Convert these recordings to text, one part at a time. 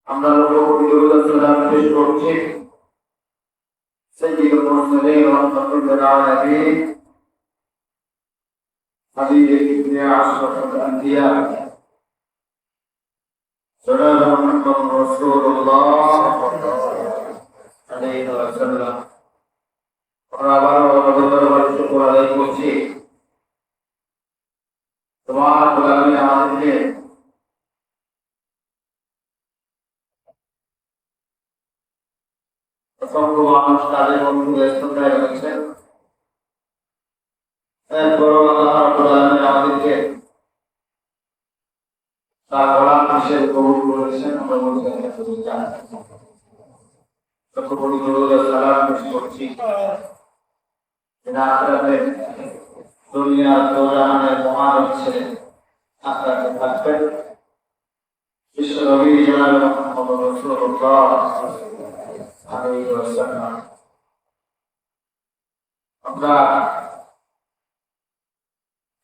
আমরা সালাম পেশ করছি সাইয়্যিদুল মুরসালিন ওয়া রাহমাতুল আলামিন হাবিব ইবনে আশরাফুল আনবিয়া সাল্লাল্লাহু মুহাম্মাদুর রাসূলুল্লাহ আলাইহি ওয়াসাল্লাম। আমরা আবারও শুকর আদায় করছি তোমার গোলামি আমাদেরকে অসংখ্য মানুষ তাদের বন্ধু ব্যস্ততায় রয়েছেন, এরপরও আল্লাহ রাব্বুল আলামিন আমাদেরকে তার গোলাম হিসেবে কবুল করেছেন। আমরা বলছি আলহামদুলিল্লাহ। সকলকে দরুদ ও সালাম পেশ করছি আখিরাতে দুনিয়ার দৌরানের মহান ছেলে আখিরাতে থাকবেন বিশ্ব নবী জনাব মুহাম্মদ রাসূলুল্লাহ আলাইহি ওয়াসাল্লাম। আমরা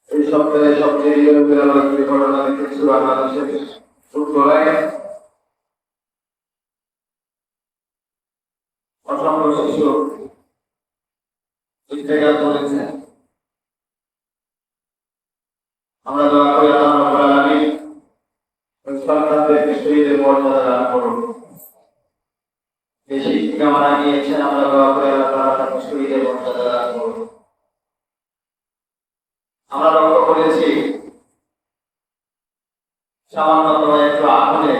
এই সপ্তাহে সবচেয়ে একটি ঘটনা দেখেছি বাংলাদেশের উত্তরায় অসংখ্য শিশু ইন্তেকাল করেছে। আমরা দোয়া করি আল্লাহ রাব্বুল আলামিন ওই সন্তানদেরকে শহীদের মর্যাদা দান করুন। যে শিক্ষিকা মারা গিয়েছেন আমরা দোয়া করি আল্লাহ তাআলা তাকে শহীদের মর্যাদা দান করুন। আমরা লক্ষ্য করেছি সামান্যতম একটু আগুনে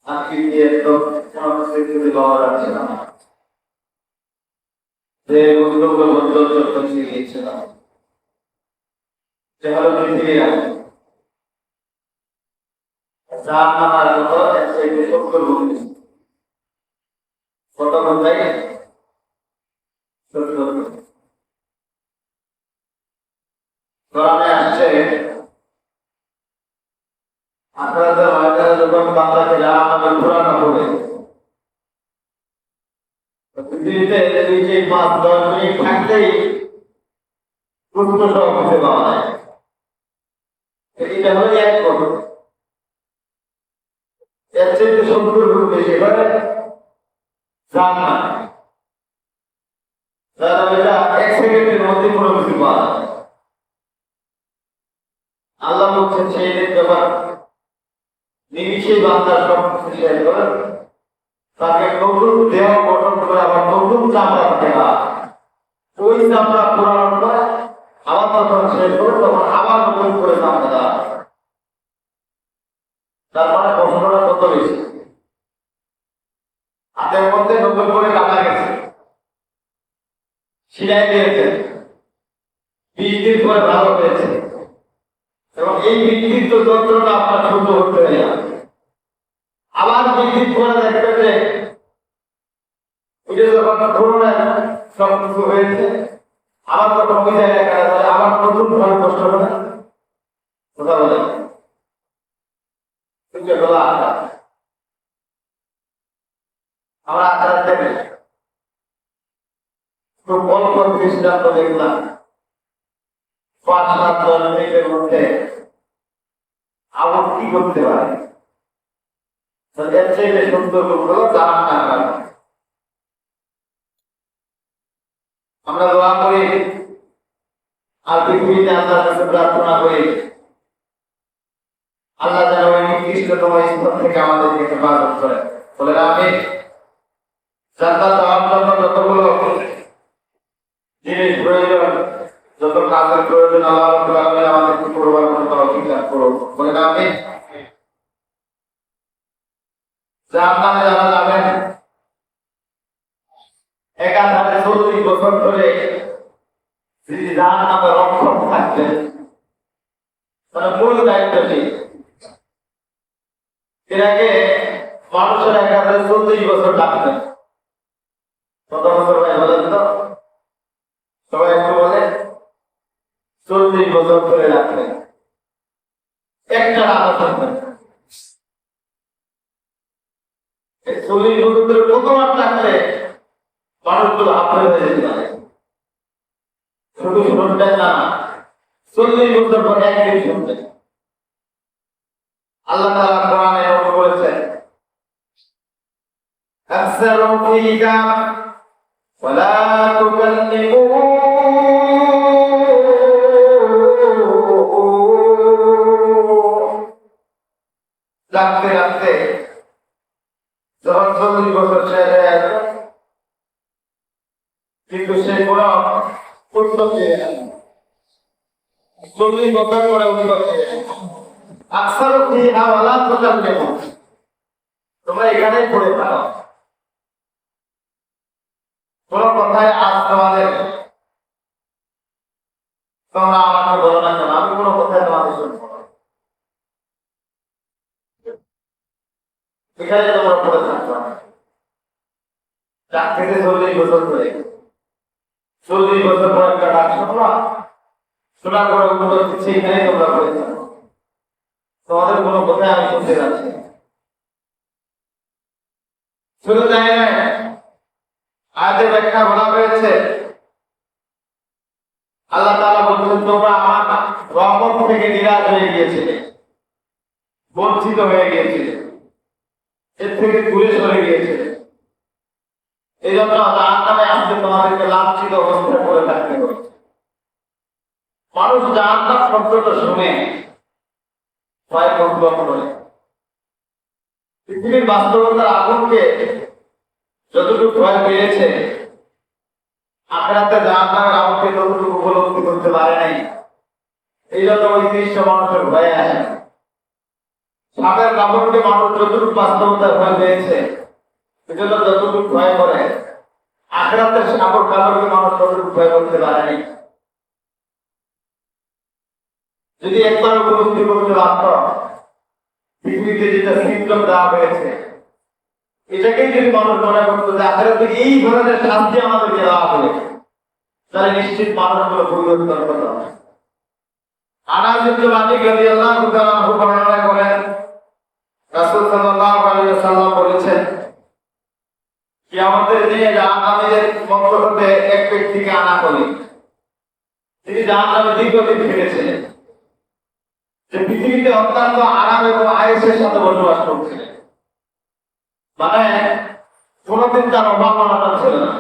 আঁকি দিয়ে একদম সংস্কৃতি পাওয়া যাচ্ছে না, যে বন্ধুগুলো বন্ধুত্ব করতে গিয়েছিলাম সে হলো পৃথিবী আগে যার নামার মতো সেই সত্তর ভূমি কত ঘন্টায় 70 কোরআনে আসছে আখিরাতের ময়দানে যখন বান্দাকে জাহান্নামে ঘোরানো হবে পৃথিবীতে 2-5-10 মিনিট থাকলেই প্রশ্ন সব খুঁজে পাওয়া যায়। এটা হলো এক কথা, এর চেয়ে 70 গুণ বেশি হয় জান্নাত। যারা এটা 1 সেকেন্ডের মধ্যে কোনো কিছু পাওয়া যায়। আল্লাহ বলছেন সেই ব্যাপার নিমিষেই বান্দার সব কিছু শেষ করেন, তাকে নতুন দেহ গঠন করে আবার নতুন চামড়া দেওয়া, ওই চামড়া পুরানো করে আবার যখন শেষ করে তখন আবার নতুন করে চামড়া দেওয়া। তার মানে কষ্টটা কত বেশি, হাতের মধ্যে নতুন করে কাটা গেছে, সিলাই দিয়েছে, 20 দিন পরে ভালো হয়েছে এবং এই বিকৃত যন্ত্রটা আপনার সহ্য করতে হয়ে যাবে। আবার 20 দিন পরে দেখবে যে ওইটা যখন করোনায় সব কিছু হয়েছে আবার যখন ওই জায়গায় কাটা যায় আবার নতুন ভাবে কষ্ট হবে। কথা বলে আমরা আখেরাত দেখে খুব অল্প দৃষ্টান্ত দেখলাম 5-7 মিনিটের মধ্যে আবার কি করতে পারে। এর চেয়ে সুন্দর হলো জাহান্নাম। আমরা দোয়া করি আর পৃথিবীতে আল্লাহর কাছে প্রার্থনা করি আল্লাহ যেন ওই নিকৃষ্টতম স্তর থেকে আমাদেরকে হেফাজত করেন। বলে আমিন। জান্নাত পাওয়ার জন্য যতগুলো জিনিস প্রয়োজন, যত কাজের প্রয়োজন আল্লাহ রাব্বুল আলামিন আমাদেরকে করবার জন্য তৌফিক দান করুন। বলে আমিন। জান্নাতে যারা যাবেন একাধারে 40 বছর ধরে যদি জাহান্নামে রক্ষক থাকবেন তাহলে মূল দায়িত্বটি এটাকে মানুষের একাধারে 40 বছর লাগবে। কত বছর ভাই বলেন তো? সবাই একটু বলে 40 বছর ধরে রাখবে একটা রাত থাকবে। 40 বছর ধরে কতবার থাকলে মানুষগুলো হাফে হয়ে যেতে পারে। শুধু শুনবেন না, 40 বছর পরে একদিন শুনবেন। আল্লাহ তাআলা কোরআনে বলেছেন আকসারু ফিকা ওয়ালা তুকাল্লিমু রাখতে রাখতে যখন 40 বছর শেষ হয়ে গেল কিন্তু সে কোনো উন্নতি 40 বছর পরে উন্নতি আকসারু ফিহা ওয়ালা তুকাল্লিমু তোমরা এখানেই পড়ে থাকো কোন কথায় আজ তোমাদের তোমরা আমাকে বলো না কেন আমি কোনো কথায় তোমাদের শুনবো না এখানে তোমরা পড়ে থাকো ডাক থেকে 40 বছর ধরে 40 বছর পর একটা ডাক শুনলাম শোনার পরে উন্নত হচ্ছে এখানে তোমরা পড়ে থাকো তোমাদের কোনো কথায় আমি শুনতে যাচ্ছি শুধু তাই নয় আয়াতের ব্যাখ্যা বলা হয়েছে আল্লাহ তাআলা বলছেন তোমরা আমার রহমত থেকে নিরাশ হয়ে গিয়েছিলে বঞ্চিত হয়ে গিয়েছিলে এর থেকে দূরে সরে গিয়েছিলে এই জন্য জাহান্নামে আসতে তোমাদেরকে লাঞ্ছিত অবস্থায় পড়ে থাকতে হচ্ছে মানুষ জাহান্নাম শব্দটা শুনে ভয় অনুভব করে পৃথিবীর বাস্তবতার আগুনকে যতটুকু ভয় পেয়েছে আখিরাতে জাহান্নামের আগুনকে ততটুকু উপলব্ধি করতে পারে নাই এই জন্য ওই জিনিসটা মানুষের ভয়ে আসে সাপের কামড়কে মানুষ যতটুকু বাস্তবতার ভয় পেয়েছে এই জন্য যতটুকু ভয় করে আখিরাতের সাপের কামড়কে মানুষ ততটুকু ভয় করতে পারে নাই যদি একবার উপলব্ধি করতে পারত পৃথিবীতে যেটা সিম্পটম দেওয়া হয়েছে এটাকেই যদি মানুষ মনে করতো যে আখিরাতে এই ধরনের শান্তি আমাদেরকে দেওয়া হবে তাহলে নিশ্চিত মানুষগুলো পরিবর্তন করতে হবে আনাস ইবনে মালিক রাদিয়াল্লাহু তাআলা আনহু বর্ণনা করেন রাসূল সাল্লাল্লাহু আলাইহি ওয়াসাল্লাম বলেছেন কিয়ামতের দিনে জাহান্নামীদের মধ্য হতে এক ব্যক্তিকে আনা হবে তিনি জাহান্নামে দীর্ঘদিন থেকেছিলেন যে পৃথিবীতে অত্যন্ত আরাম এবং আয়েশের সাথে বসবাস করছিলেন মানে কোনদিন তার অভাব অনটন ছিল না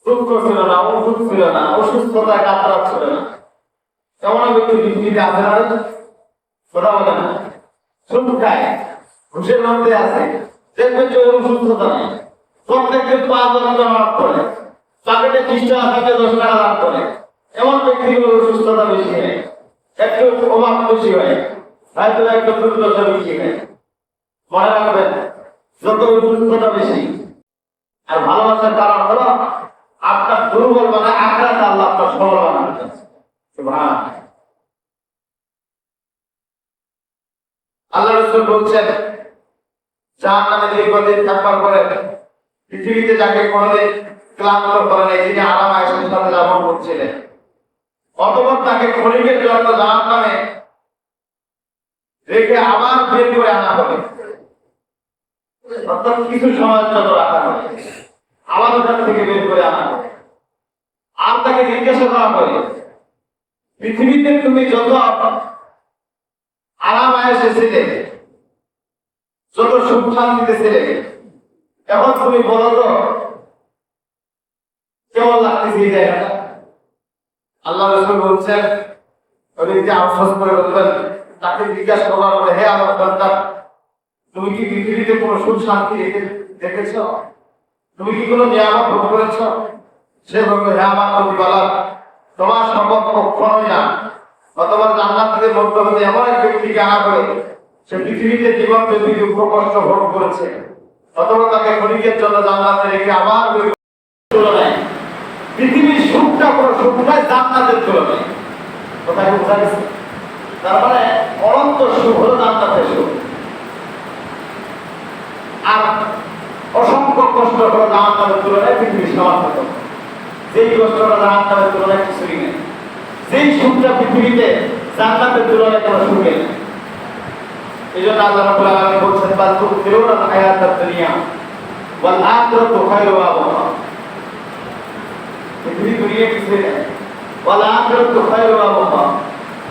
দুঃখ ছিল না ওষুধ ছিল না অসুস্থতায় কাতরা ছিল না এমন ব্যক্তি পৃথিবীতে আছে না কথা বলে না সুখ খায় ঘুষের মধ্যে আছে দেখবেন যে অসুস্থতা নেই প্রত্যেককে 5 টাকা লাভ করে পকেটে 30 টাকা থাকে 10 টাকা লাভ করে এমন ব্যক্তিগুলোর অসুস্থতা বেশি হয় একটু অভাব বেশি হয় হয়তো একটু দুর্দশা বেশি হয় মনে রাখবেন যত অসুস্থতা বেশি আর ভালোবাসার কারণ হলো আপনার দুর্বল বানায় আখিরাতে আল্লাহ আপনার সবল বানাতে সুবহান আল্লাহ রাসূল বলছেন জাহান্নামে দীর্ঘদিন থাকবার পরে পৃথিবীতে যাকে কোনোদিন ক্লান্ত করে নাই যিনি আরাম আয়েশের সাথে যাপন করছিলেন অতঃপর তাকে ক্ষণিকের জন্য জাহান্নামে রেখে আবার বের করে আনা হবে অর্থাৎ কিছু সময়ের জন্য রাখা হবে আবার ওখান থেকে বের করে আনা হবে আর তাকে জিজ্ঞাসা করা হবে পৃথিবীতে তুমি যত আরাম আয়েশে ছিলে যত সুখ শান্তিতে ছিলে এখন তুমি বলো তো কেমন লাগতেছে এই জায়গাটা আল্লাহ রাসূল বলছেন ওই যে আফসোস করে বলবেন তাকে জিজ্ঞাসা করা হবে হে আমার বান্দা তুমি কি পৃথিবীতে কোনো সুখ শান্তি দেখেছ তুমি কি কোনো নিয়ামত ভোগ করেছ সে বলবে হে আমার প্রতিপালক তোমার সম্পদ কখনোই না অথবা জান্নাত থেকে মধ্য হতে এমন এক ব্যক্তিকে আনা করে সে পৃথিবীতে জীবন ব্যাপী দুঃখ কষ্ট ভোগ করেছে অথবা তাকে ক্ষণিকের জন্য জান্নাতে রেখে আবার তুলনায় পৃথিবীর সুখটা পুরো সুখটাই জান্নাতের তুলনায় কোথায় বোঝা গেছে তার মানে অনন্ত সুখ হলো জান্নাতের সুখ আর অসংখ্য কষ্ট হলো জাহান্নামের তুলনায় পৃথিবীর সামান্য যেই কষ্টটা জাহান্নামের তুলনায় কিছুই নেই যেই সুখটা পৃথিবীতে জান্নাতের তুলনায় কোনো সুখে নেই এই জন্য আল্লাহ রাব্বুল আলামিন বলছেন বাল তুসিরুনাল হায়াতাদ দুনিয়া ওয়াল আখিরাতু খায়রু ওয়া আবকা দুনিয়া কিছুই নেই ওয়াল আখিরাতু খায়রু ওয়া আবকা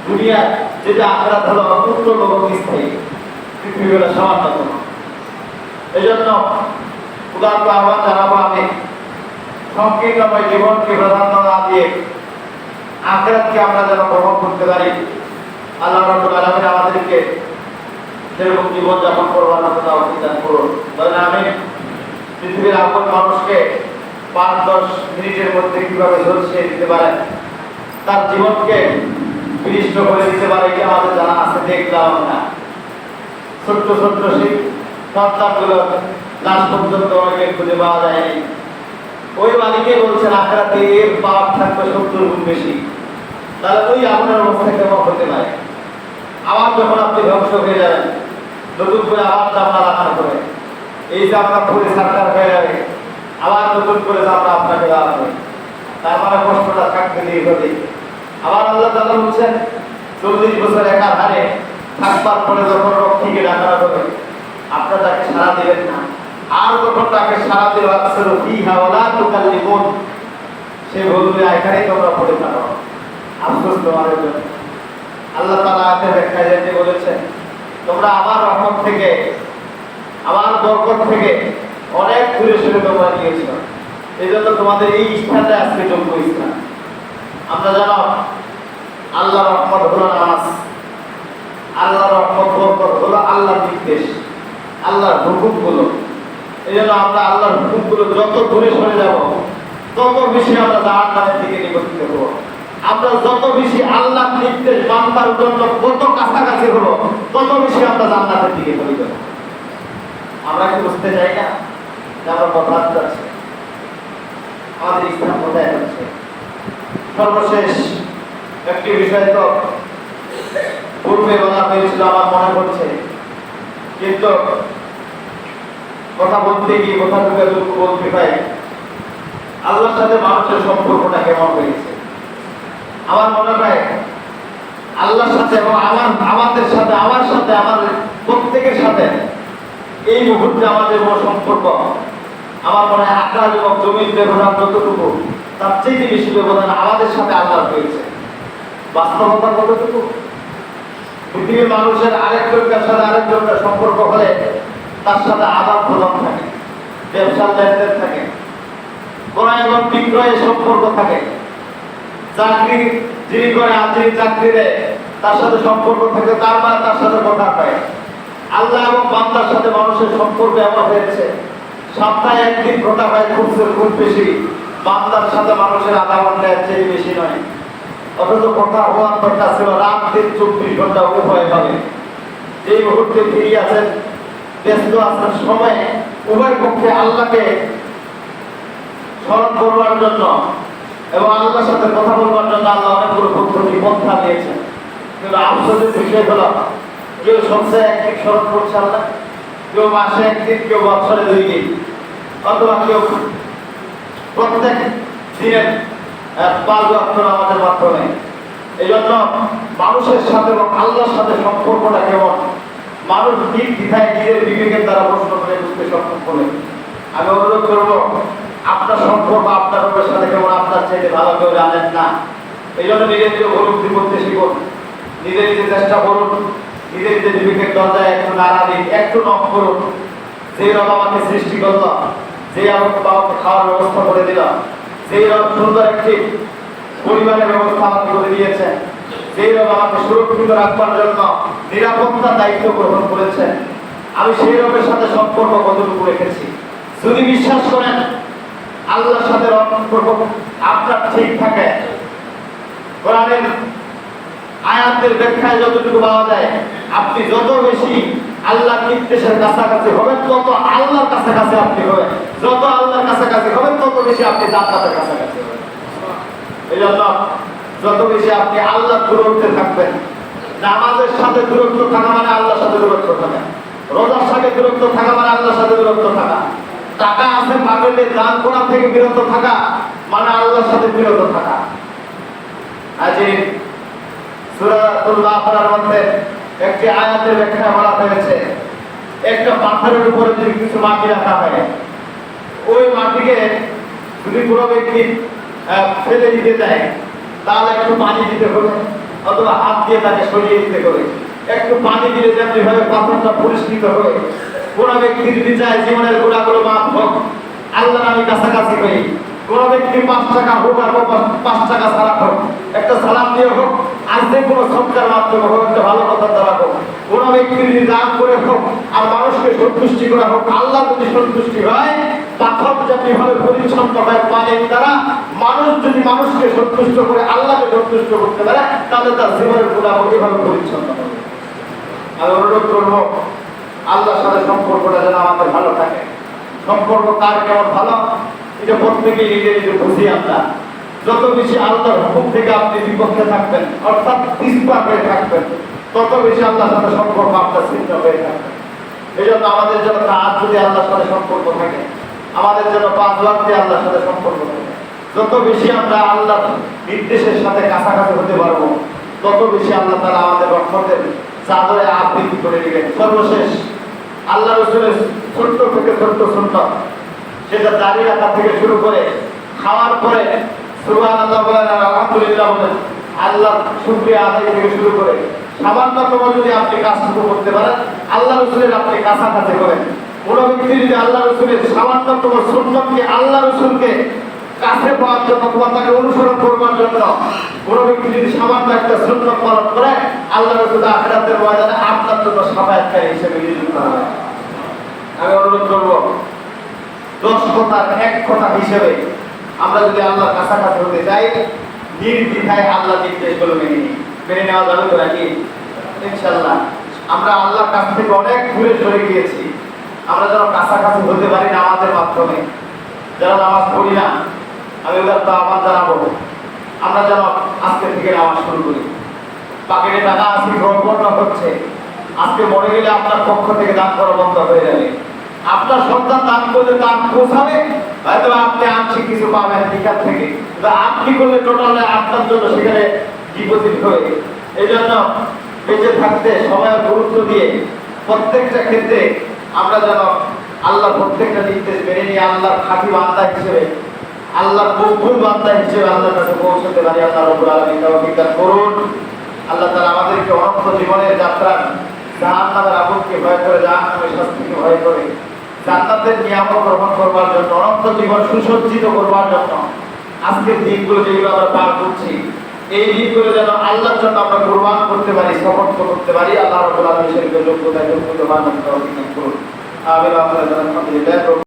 দুনিয়া যেটা আখিরাত হলো উত্তম এবং স্থায়ী পৃথিবীটা সামান্যতম। এই জন্য উদাত্ত আহ্বান জানাবো আমি, সংকীর্ণময় জীবনকে প্রাধান্য না দিয়ে আখিরাতকে আমরা যেন গ্রহণ করতে পারি। আল্লাহ রাব্বুল আলামিন আমাদেরকে সেরকম জীবনযাপন করবার মতো তাওফিক দান করুন। তাহলে আমি পৃথিবীর আপন মানুষকে 5-10 মিনিটের মধ্যে কিভাবে ঝলসিয়ে দিতে পারে, তার জীবনকে বিনষ্ট করে দিতে পারে, এটা আমাদের জানা আছে, দেখলাম না। ছোট্ট ছোট্ট সেই সন্তানগুলো লাশ পর্যন্ত অনেকে খুঁজে পাওয়া যায়নি। ওই মালিকে বলছেন আখিরাতে এর পাপ থাকবে 70 গুণ বেশি। তাহলে ওই আপনার অবস্থা কেমন হতে পারে? আবার যখন আপনি ধ্বংস হয়ে যাবেন, নতুন করে আবার জামলা রাখার করে এই জামলা পুরে সরকার হয়ে যাবে, আবার নতুন করে জামলা আপনাকে দেওয়া হবে। তার মানে কষ্টটা থাকতে দিয়ে হবে। আবার আল্লাহ তাআলা বলছেন 40 বছর একার হারে থাকবার পরে যখন রক্ষীকে ডাকা হবে, আপনারা তাকে সাড়া দিবেন না। আর যখন তাকে সাড়া দেওয়া আসছিল ফিহা ওয়ালা তুকাল্লিমুন, সে বলবে এখানে তোমরা পড়ে থাকো। আফসোস তোমাদের জন্য। আল্লাহ তাআলা আয়াতে ব্যাখ্যায় যেতে বলেছেন, তোমরা আমার রহমত থেকে, আমার বরকত থেকে অনেক দূরে সরে তোমরা গিয়েছো। এই জন্য তোমাদের এই স্থানটা আজকে যোগ্য স্থান। আমরা জানো আল্লাহর রহমত হলো নামাজ, আল্লাহর রহমত বরকত হলো আল্লাহর নির্দেশ, আল্লাহর হুকুমগুলো। এই জন্য আমরা আল্লাহর হুকুমগুলো যত দূরে সরে যাব, তত বেশি আমরা জাহান্নামের দিকে নিবদ্ধ হব। আমরা যত বেশি আল্লাহর নির্দেশ মানবার জন্য কত কাছাকাছি হব, তত বেশি আমরা জান্নাতের দিকে চলে যাব। আমরা কি বুঝতে চাই না যে আমরা কোথায় যাচ্ছি, আমাদের ইসলাম কোথায় যাচ্ছে? সর্বশেষ একটি বিষয় তো পূর্বে বলা হয়েছিল, আমার মনে পড়ছে, কিন্তু কথা বলতে গিয়ে কথা বলতে পাই, আল্লাহর সাথে মানুষের সম্পর্কটা কেমন হয়েছে। আমার মনে হয় আল্লাহর সাথে এবং আমাদের সাথে, আমার সাথে, আমাদের প্রত্যেকের সাথে এই মুহূর্তে আমাদের সম্পর্ক, আমার মনে হয় আকাশ এবং জমির ব্যবধান যতটুকু, তার চেয়ে বেশি ব্যবধান আমাদের সাথে আল্লাহর হয়েছে। বাস্তবতা কতটুকু? পৃথিবীর মানুষের আরেকজনের সাথে আরেকজনের সম্পর্ক হলে তার সাথে আদান প্রদান থাকে, ব্যবসার লেনদেন থাকে, ক্রয় এবং বিক্রয়ের সম্পর্ক থাকে, চাকরি যিনি করে যিনি চাকরি দেয় তার সাথে সম্পর্ক থাকে, তার মানে তার সাথে কথা হয়। আল্লাহ এবং বান্দার সাথে মানুষের সম্পর্ক এমন হয়েছে, সপ্তাহে একদিন কথা হয় খুব বেশি, বান্দার সাথে মানুষের আধা ঘন্টা এর চেয়ে বেশি নয়। অথচ কথা হওয়ার কথা ছিল রাত দিন 24 ঘন্টা উভয় ভাবে। যেই মুহূর্তে ফিরিয়ে আছেন, ব্যস্ত আছেন, সময় উভয় পক্ষে আল্লাহকে স্মরণ করবার জন্য এবং আল্লাহর সাথে কথা বলবার জন্য আল্লাহ অনেকগুলো পদ্ধতি পন্থা দিয়েছেন। কিন্তু আফসোসের বিষয় হলো কেউ সপ্তাহে একদিন স্মরণ করছে আল্লাহ, কেউ মাসে একদিন, কেউ বছরে 2 দিন, অথবা কেউ প্রত্যেক দিনের 5 ওয়াক্ত নামাজের মাধ্যমে। এই জন্য মানুষের সাথে এবং আল্লাহর সাথে সম্পর্কটা কেমন, মানুষ দিক দ্বিধায় নিজের বিবেকের দ্বারা প্রশ্ন করে বুঝতে সক্ষম করে। আমি অনুরোধ করবো, আপনার সম্পর্ক আপনার রবের সাথে কেমন আপনার চাইতে ভালো কেউ জানেন না। এই জন্য নিজে নিজে উপলব্ধি করতে শিখুন, নিজে নিজে চেষ্টা করুন, নিজে নিজে বিবেকের দরজায় একটু নাড়া দিন, একটু নক করুন। যে রব আমাকে সৃষ্টি করলো, যে আমাকে বাবাকে খাওয়ার ব্যবস্থা করে দিল, যে রব সুন্দর একটি পরিবারের ব্যবস্থা আমাকে করে দিয়েছে, যে রব আমাকে সুরক্ষিত রাখবার জন্য নিরাপত্তার দায়িত্ব গ্রহণ করেছেন, আমি সেই রবের সাথে সম্পর্ক কতটুকু রেখেছি। যদি বিশ্বাস করেন আল্লাহর সাথে সম্পর্ক আপনার ঠিক থাকে, কোরআনের আয়াতের ব্যাখ্যায় যতটুকু পাওয়া যায়, আপনি যত বেশি আল্লাহর নির্দেশের কাছাকাছি হবেন, তত আল্লাহর কাছাকাছি আপনি হবেন। যত আল্লাহর কাছাকাছি হবেন, তত বেশি আপনি জান্নাতের কাছাকাছি হবেন। এই জন্য যত বেশি আপনি আল্লাহর দূরত্বে থাকবেন, নামাজের সাথে দূরত্ব থাকা মানে আল্লাহর সাথে দূরত্ব থাকা, রোজার সাথে দূরত্ব থাকা মানে আল্লাহর সাথে দূরত্ব থাকা, টাকা আছে পাগলে দান করা থেকে বিরত থাকা মানে আল্লাহর সাথে বিরত থাকা। আজ সূরাতুল বাকারার মধ্যে একটি আয়াতের ব্যাখ্যা বলা হয়েছে, একটা পাথরের উপরে যদি কিছু মাটি রাখা হয়, ওই মাটিকে যদি কোনো ব্যক্তি ফেলে দিতে চায়, তাহলে একটু পানি দিতে হবে, অথবা হাত দিয়ে তাকে সরিয়ে দিতে হবে। একটু পানি দিলে যেমনি ভাবে পাথরটা পরিষ্কৃত হয়ে কোন ব্যক্তি যদি চায় জীবনের গুণাগুলো মাফ হোক, আল্লাহ আমি কাছাকাছি হই, কোন ব্যক্তি 5 টাকা হোক আর 5 টাকা ছাড়া হোক, একটা সালাম দিয়ে হোক, আজ যে কোনো সৎকার মাধ্যমে হোক, একটা ভালো কথা দ্বারা হোক, কোন ব্যক্তি যদি দান করে হোক আর মানুষকে সন্তুষ্টি করা হোক, আল্লাহ যদি সন্তুষ্টি হয়, পাথর যেমনি ভাবে পরিচ্ছন্ন হয় পানির দ্বারা, মানুষ যদি মানুষকে সন্তুষ্ট করে আল্লাহকে সন্তুষ্ট করতে পারে, তাহলে তার জীবনের গুণাগুলো এভাবে পরিচ্ছন্ন হবে। আমি অনুরোধ করবো আল্লাহর সাথে সম্পর্কটা যেন আমাদের ভালো থাকে। সম্পর্ক কার কেমন ভালো এটা প্রত্যেকেই নিজে নিজে বুঝি আমরা। যত বেশি আল্লাহর হুকুম থেকে আপনি বিপক্ষে থাকবেন, অর্থাৎ ইস্পাত হয়ে থাকবেন, তত বেশি আল্লাহর সাথে সম্পর্ক আপনার ছিন্ন হয়ে থাকবে। এই জন্য আমাদের জন্য কাজ যদি আল্লাহর সাথে সম্পর্ক থাকে, আমাদের জন্য 5 ওয়াক্তে আল্লাহর সাথে সম্পর্ক থাকে, যত বেশি আমরা আল্লাহর নির্দেশের সাথে কাছাকাছি হতে পারবো, তত বেশি আল্লাহ তাআলা আমাদের রহমতের চাদরে আবৃত্তি করে দিবেন। সর্বশেষ আল্লাহ রাসূলের ছোট্ট থেকে ছোট্ট সুন্নাত, সেটা দাঁড়িয়ে রাখা থেকে শুরু করে খাওয়ার পরে সুবহানাল্লাহ বলেন আর আলহামদুলিল্লাহ বলেন, আল্লাহর শুকরিয়া আদায় থেকে শুরু করে সামান্যতম যদি আপনি কাজটুকু করতে পারেন, আল্লাহ রাসূলের আপনি কাছাকাছি করেন। কোন ব্যক্তি যদি আল্লাহ রাসূলের সামান্যতম সুন্নাতকে, আল্লাহ রাসূলকে কাছে পাওয়ার জন্য অথবা তাকে অনুসরণ করবার জন্য কোন ব্যক্তি যদি সামান্য একটা সুন্নাত পালন করে, আল্লাহ রাসূল আখিরাতের ময়দানে আপনার জন্য শাফায়াতকারী হিসেবে নিযুক্ত হবে। আমি অনুরোধ করব 10 কথার 1 কথা হিসেবে আমরা যদি আল্লাহর কাছাকাছি হতে চাই, নির্দ্বিধায় আল্লাহর নির্দেশগুলো মেনে নেওয়া যাবে তো নাকি? ইনশাআল্লাহ। আমরা আল্লাহর কাছ থেকে অনেক দূরে সরে গিয়েছি। আমরা যেন কাছাকাছি হতে পারি নামাজের মাধ্যমে। যারা নামাজ পড়ি না, আমি ওদের আহ্বান জানাবো, আমরা যেন আজকে থেকে নামাজ শুরু করি। পাকেটে টাকা আজকে গ্রহণ হচ্ছে, আজকে মরে গেলে আপনার পক্ষ থেকে দান করা বন্ধ হয়ে যাবে। আপনার সন্তান দান করলে দান পৌঁছাবে, হয়তো আপনি আংশিক কিছু পাবেন ঠিকার থেকে, আপনি করলে টোটাল আপনার জন্য সেখানে ডিপোজিট হয়ে। এই জন্য বেঁচে থাকতে সময়ের গুরুত্ব দিয়ে প্রত্যেকটা ক্ষেত্রে আমরা যেন আল্লাহ প্রত্যেকটা নির্দেশ মেনে নিয়ে আল্লাহর খাঁটি বান্দা হিসেবে, আল্লাহর মকবুল বান্দা হিসেবে আল্লাহর কাছে পৌঁছতে পারি। আল্লাহ রাব্বুল আলামিন তৌফিক দান করুন। আল্লাহ তাআলা আমাদেরকে অনন্ত জীবনের যাত্রা, জাহান্নামের আগুনকে ভয় করে, জাহান্নামের শাস্তিকে ভয় করে জান্নাতের নিয়ামত গ্রহণ করবার জন্য, অনন্ত জীবন সুসজ্জিত করবার জন্য আজকের দিনগুলো যেগুলো আমরা পার করছি, এই দিনগুলো যেন আল্লাহর জন্য আমরা কুরবান করতে পারি, সমর্থ করতে পারি। আল্লাহ রাব্বুল আলামিনের যোগ্যতায় যোগ্যতা বানানোর তৌফিক দান করুন। আমিন। আলহামদুলিল্লাহ।